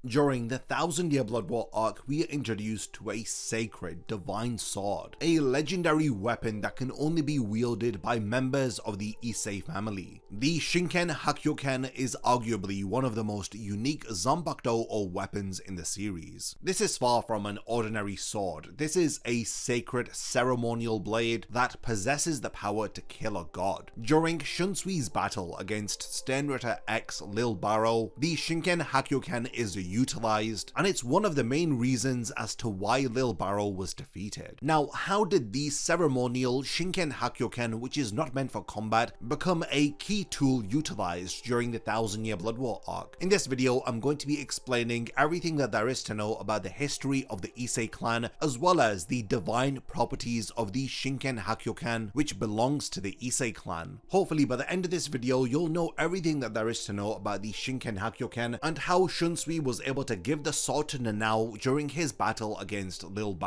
During the 1,000-Year Blood War arc, we are introduced to a sacred divine sword, a legendary weapon that can only be wielded by members of the Issei family. The Shinken Hakkyoken is arguably one of the most unique Zanpakuto or weapons in the series. This is far from an ordinary sword. This is a sacred ceremonial blade that possesses the power to kill a god. During Shunsui's battle against Sternritter X Lille, the Shinken Hakkyoken is utilized, and it's one of the main reasons as to why Lille was defeated. Now, how did the ceremonial Shinken Hakkyoken, which is not meant for combat, become a key tool utilized during the 1,000-Year Blood War arc? In this video, I'm going to be explaining everything that there is to know about the history of the Issei clan, as well as the divine properties of the Shinken Hakkyoken, which belongs to the Issei clan. Hopefully by the end of this video, you'll know everything that there is to know about the Shinken Hakkyoken and how Shunsui was able to give the sword to Nanao during his battle against Lille.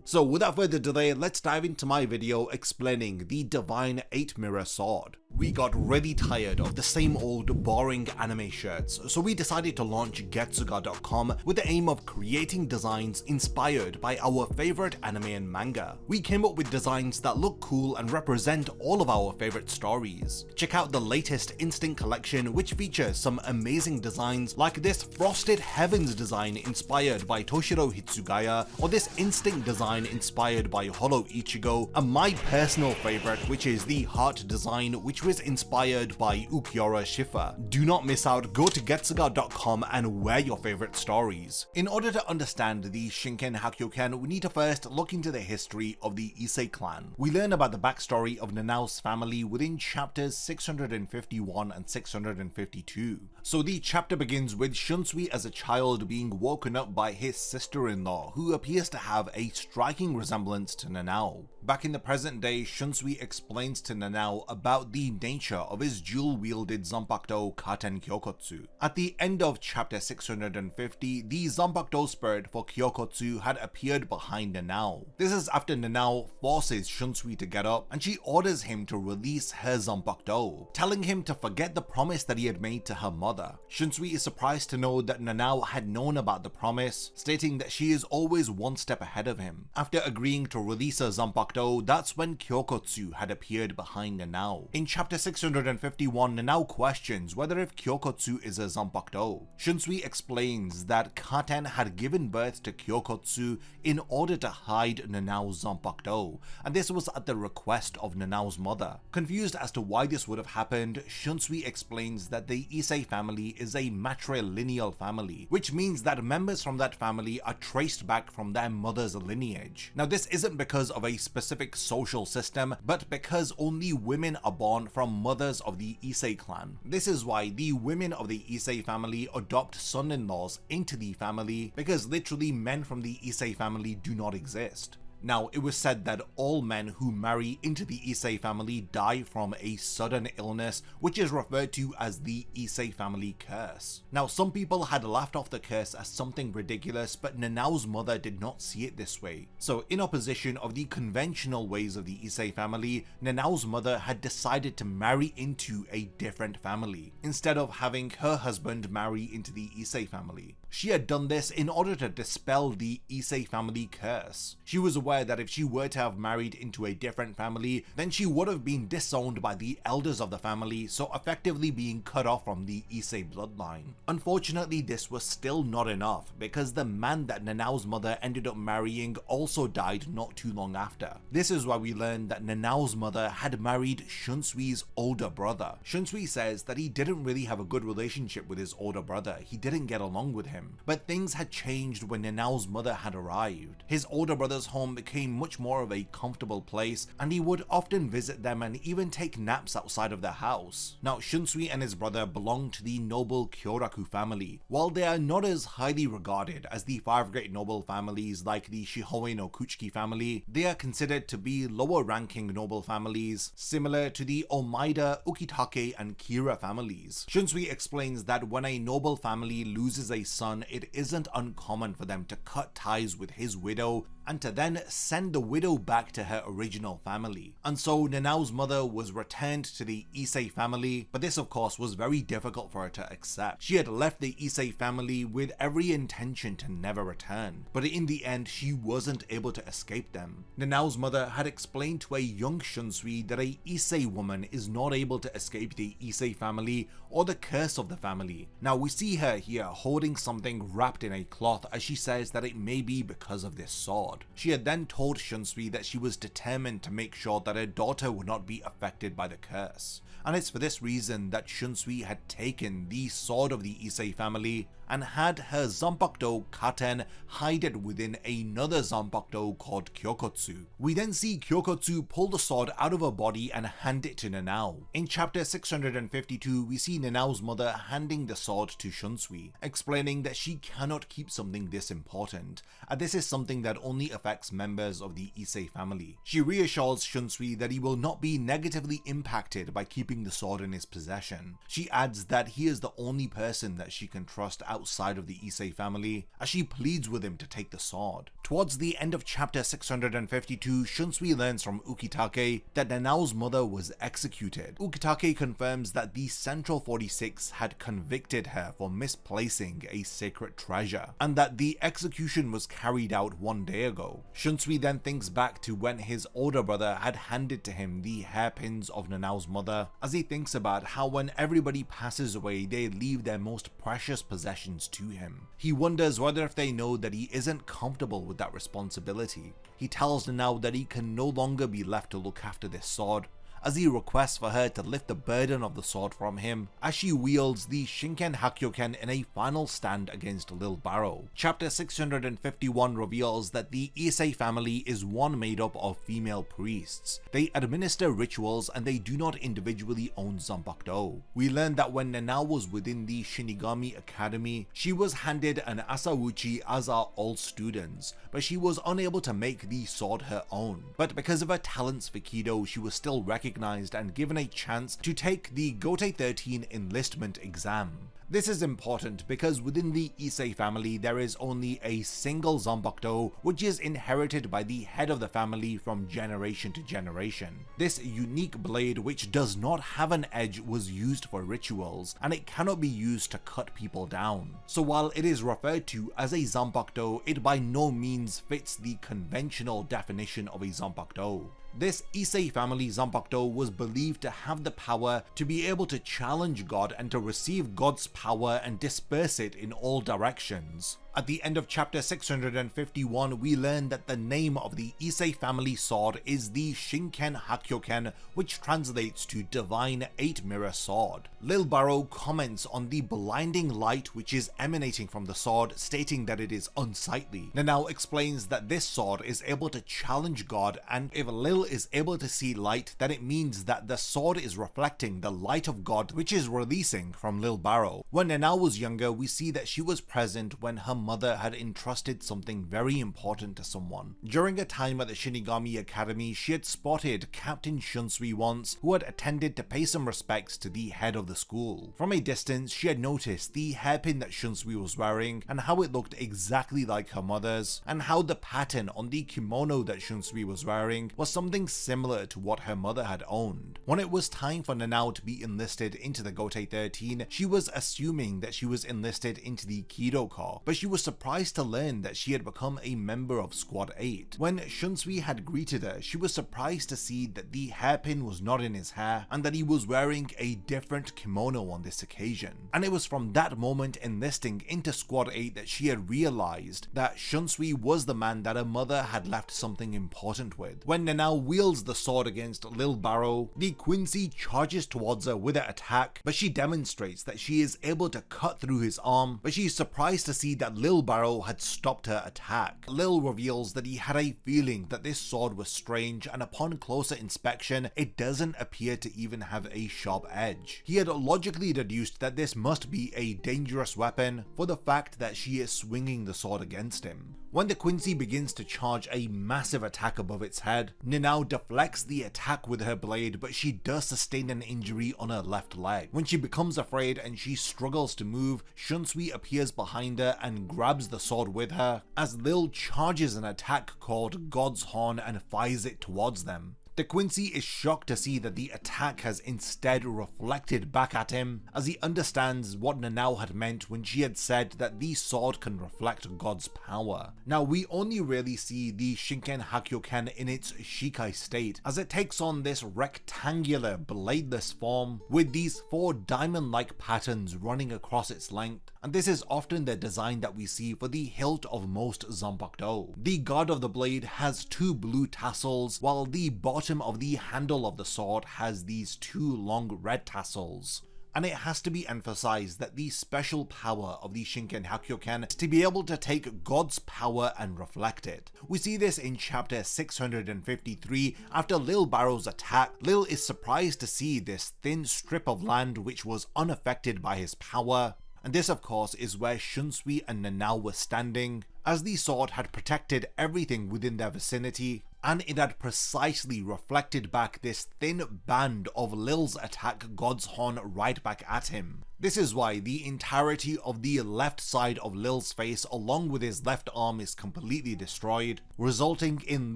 So without further delay, let's dive into my video explaining the divine 8-mirror sword. We got really tired of the same old boring anime shirts, so we decided to launch Getsuga.com with the aim of creating designs inspired by our favorite anime and manga. We came up with designs that look cool and represent all of our favorite stories. Check out the latest Instinct collection, which features some amazing designs like this Frosted Heavens design inspired by Toshiro Hitsugaya, or this Instinct design inspired by Holo Ichigo, and my personal favorite, which is the Heart design, which was inspired by Ukiura Shifa. Do not miss out, go to Getsuga.com and wear your favorite stories. In order to understand the Shinken Hakkyoken, we need to first look into the history of the Issei clan. We learn about the backstory of Nanao's family within chapters 651 and 652. So the chapter begins with Shunsui as a child being woken up by his sister-in-law, who appears to have a striking resemblance to Nanao. Back in the present day, Shunsui explains to Nanao about the nature of his dual-wielded Zanpakuto Katen Kyokotsu. At the end of chapter 650, the Zanpakuto spirit for Kyokotsu had appeared behind Nanao. This is after Nanao forces Shunsui to get up, and she orders him to release her Zanpakuto, telling him to forget the promise that he had made to her mother. Shunsui is surprised to know that Nanao had known about the promise, stating that she is always one step ahead of him. After agreeing to release her Zanpakuto, that's when Kyokotsu had appeared behind Nanao. In chapter 651, Nanao questions whether if Kyokotsu is a Zanpakuto. Shunsui explains that Katen had given birth to Kyokotsu in order to hide Nanao's Zanpakuto, and this was at the request of Nanao's mother. Confused as to why this would have happened, Shunsui explains that the Issei family is a matrilineal family, which means that members from that family are traced back from their mother's lineage. Now, this isn't because of a specific social system, but because only women are born from mothers of the Issei clan. This is why the women of the Issei family adopt son-in-laws into the family, because literally men from the Issei family do not exist. Now, it was said that all men who marry into the Issei family die from a sudden illness, which is referred to as the Issei family curse. Now, some people had laughed off the curse as something ridiculous, but Nanao's mother did not see it this way. So, in opposition of the conventional ways of the Issei family, Nanao's mother had decided to marry into a different family, instead of having her husband marry into the Issei family. She had done this in order to dispel the Issei family curse. She was aware that if she were to have married into a different family, then she would have been disowned by the elders of the family, so effectively being cut off from the Issei bloodline. Unfortunately, this was still not enough, because the man that Nanao's mother ended up marrying also died not too long after. This is why we learn that Nanao's mother had married Shunsui's older brother. Shunsui says that he didn't really have a good relationship with his older brother, he didn't get along with him. But things had changed when Nanao's mother had arrived. His older brother's home became much more of a comfortable place, and he would often visit them and even take naps outside of their house. Now, Shunsui and his brother belong to the noble Kyoraku family. While they are not as highly regarded as the 5 great noble families like the Shihoe no Kuchiki family, they are considered to be lower ranking noble families, similar to the Omaida, Ukitake, and Kira families. Shunsui explains that when a noble family loses a son, it isn't uncommon for them to cut ties with his widow and to then send the widow back to her original family. And so Nanao's mother was returned to the Issei family, but this of course was very difficult for her to accept. She had left the Issei family with every intention to never return, but in the end she wasn't able to escape them. Nanao's mother had explained to a young Shunsui that a Issei woman is not able to escape the Issei family or the curse of the family. Now we see her here holding something wrapped in a cloth as she says that it may be because of this sword. She had then told Shunsui that she was determined to make sure that her daughter would not be affected by the curse. And it's for this reason that Shunsui had taken the sword of the Issei family and had her Zanpakuto Katen hide it within another Zanpakuto called Kyokotsu. We then see Kyokotsu pull the sword out of her body and hand it to Nanao. In chapter 652, we see Nanao's mother handing the sword to Shunsui, explaining that she cannot keep something this important, and this is something that only affects members of the Issei family. She reassures Shunsui that he will not be negatively impacted by keeping the sword in his possession. She adds that he is the only person that she can trust outside of the Issei family, as she pleads with him to take the sword. Towards the end of chapter 652, Shunsui learns from Ukitake that Nanao's mother was executed. Ukitake confirms that the Central 46 had convicted her for misplacing a sacred treasure, and that the execution was carried out 1 day ago. Shunsui then thinks back to when his older brother had handed to him the hairpins of Nanao's mother, as he thinks about how when everybody passes away they leave their most precious possessions to him. He wonders whether if they know that he isn't comfortable with that responsibility. He tells Nanao that he can no longer be left to look after this sword, as he requests for her to lift the burden of the sword from him as she wields the Shinken Hakkyoken in a final stand against Lille Barrow. Chapter 651 reveals that the Issei family is one made up of female priests. They administer rituals and they do not individually own Zanpakuto. We learn that when Nanao was within the Shinigami Academy, she was handed an Asauchi as are all students, but she was unable to make the sword her own. But because of her talents for Kido, she was still recognized and given a chance to take the Gote 13 enlistment exam. This is important because within the Issei family there is only a single Zanpakuto, which is inherited by the head of the family from generation to generation. This unique blade, which does not have an edge, was used for rituals, and it cannot be used to cut people down. So while it is referred to as a Zanpakuto, it by no means fits the conventional definition of a Zanpakuto. This Issei family Zanpakuto was believed to have the power to be able to challenge God and to receive God's power and disperse it in all directions. At the end of chapter 651, we learn that the name of the Issei family sword is the Shinken Hakkyoken, which translates to Divine 8-Mirror Sword. Lille Barrow comments on the blinding light which is emanating from the sword, stating that it is unsightly. Nanao explains that this sword is able to challenge God, and if Lille is able to see light, then it means that the sword is reflecting the light of God which is releasing from Lille Barrow. When Nanao was younger, we see that she was present when her mother had entrusted something very important to someone. During a time at the Shinigami Academy, she had spotted Captain Shunsui once, who had attended to pay some respects to the head of the school. From a distance, she had noticed the hairpin that Shunsui was wearing and how it looked exactly like her mother's, and how the pattern on the kimono that Shunsui was wearing was something similar to what her mother had owned. When it was time for Nanao to be enlisted into the Gote 13, she was assuming that she was enlisted into the Kido Corps, but she was surprised to learn that she had become a member of Squad 8. When Shunsui had greeted her, she was surprised to see that the hairpin was not in his hair and that he was wearing a different kimono on this occasion. And it was from that moment enlisting into Squad 8 that she had realized that Shunsui was the man that her mother had left something important with. When Nanao wields the sword against Lille Barrow, the Quincy charges towards her with an attack, but she demonstrates that she is able to cut through his arm, but she is surprised to see that Lille Barrow had stopped her attack. Lille reveals that he had a feeling that this sword was strange, and upon closer inspection, it doesn't appear to even have a sharp edge. He had logically deduced that this must be a dangerous weapon for the fact that she is swinging the sword against him. When the Quincy begins to charge a massive attack above its head, Nanao deflects the attack with her blade, but she does sustain an injury on her left leg. When she becomes afraid and she struggles to move, Shunsui appears behind her and grabs the sword with her, as Lille charges an attack called God's Horn and fires it towards them. The Quincy is shocked to see that the attack has instead reflected back at him, as he understands what Nanao had meant when she had said that the sword can reflect God's power. Now, we only really see the Shinken Hakkyoken in its Shikai state, as it takes on this rectangular bladeless form with these 4 diamond-like patterns running across its length, and this is often the design that we see for the hilt of most Zanpakuto. The guard of the blade has 2 blue tassels, while the bottom of the handle of the sword has these 2 long red tassels. And it has to be emphasized that the special power of the Shinken Hakkyoken is to be able to take God's power and reflect it. We see this in chapter 653 after Lille Barrow's attack. Lille is surprised to see this thin strip of land which was unaffected by his power. And this of course is where Shunsui and Nanao were standing, as the sword had protected everything within their vicinity, and it had precisely reflected back this thin band of Lille's attack God's Horn right back at him. This is why the entirety of the left side of Lille's face along with his left arm is completely destroyed, resulting in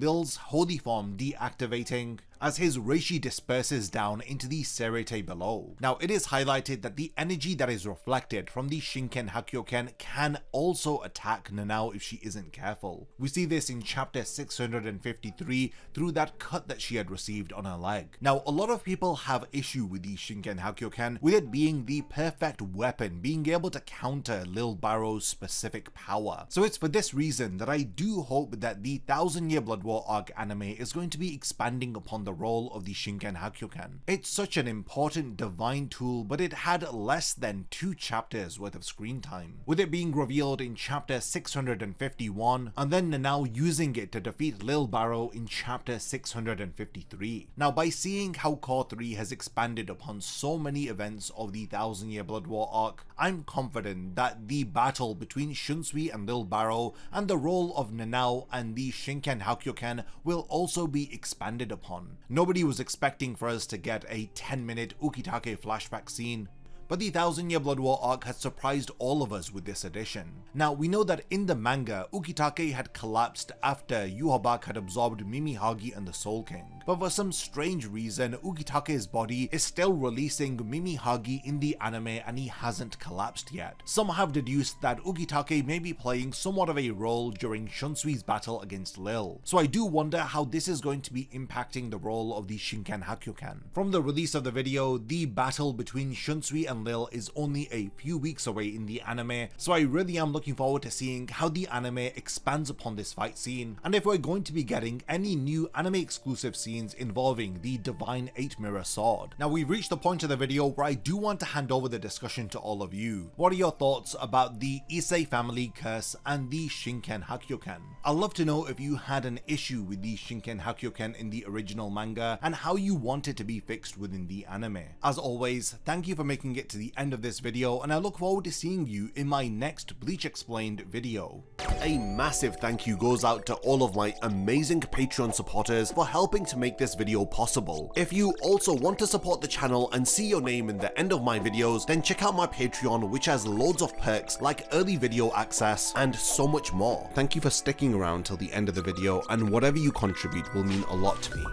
Lille's holy form deactivating as his reishi disperses down into the serite below. Now, it is highlighted that the energy that is reflected from the Shinken Hakkyoken can also attack Nanao if she isn't careful. We see this in chapter 653 through that cut that she had received on her leg. Now, a lot of people have issue with the Shinken Hakkyoken, with it being the perfect weapon, being able to counter Lille Barrow's specific power. So it's for this reason that I do hope that the 1000 Year Blood War arc anime is going to be expanding upon the role of the Shinken Hakkyoken. It's such an important divine tool, but it had less than 2 chapters worth of screen time, with it being revealed in chapter 651 and then Nanao using it to defeat Lille Barrow in chapter 653. Now, by seeing how Core 3 has expanded upon so many events of the 1000 Year Blood War arc, I'm confident that the battle between Shunsui and Lille Barrow and the role of Nanao and the Shinken Hakkyoken will also be expanded upon. Nobody was expecting for us to get a 10-minute Ukitake flashback scene, but the 1000 Year Blood War arc has surprised all of us with this addition. Now, we know that in the manga, Ukitake had collapsed after Yhwach had absorbed Mimihagi and the Soul King, but for some strange reason, Ukitake's body is still releasing Mimihagi in the anime and he hasn't collapsed yet. Some have deduced that Ukitake may be playing somewhat of a role during Shunsui's battle against Lille, so I do wonder how this is going to be impacting the role of the Shinken Hakkyoken. From the release of the video, the battle between Shunsui and Lille is only a few weeks away in the anime, so I really am looking forward to seeing how the anime expands upon this fight scene, and if we're going to be getting any new anime exclusive scenes involving the Divine 8 Mirror Sword. Now, we've reached the point of the video where I do want to hand over the discussion to all of you. What are your thoughts about the Issei family curse and the Shinken Hakkyoken? I'd love to know if you had an issue with the Shinken Hakkyoken in the original manga and how you want it to be fixed within the anime. As always, thank you for making it to the end of this video, and I look forward to seeing you in my next Bleach Explained video. A massive thank you goes out to all of my amazing Patreon supporters for helping to make this video possible. If you also want to support the channel and see your name in the end of my videos, then check out my Patreon, which has loads of perks like early video access and so much more. Thank you for sticking around till the end of the video, and whatever you contribute will mean a lot to me.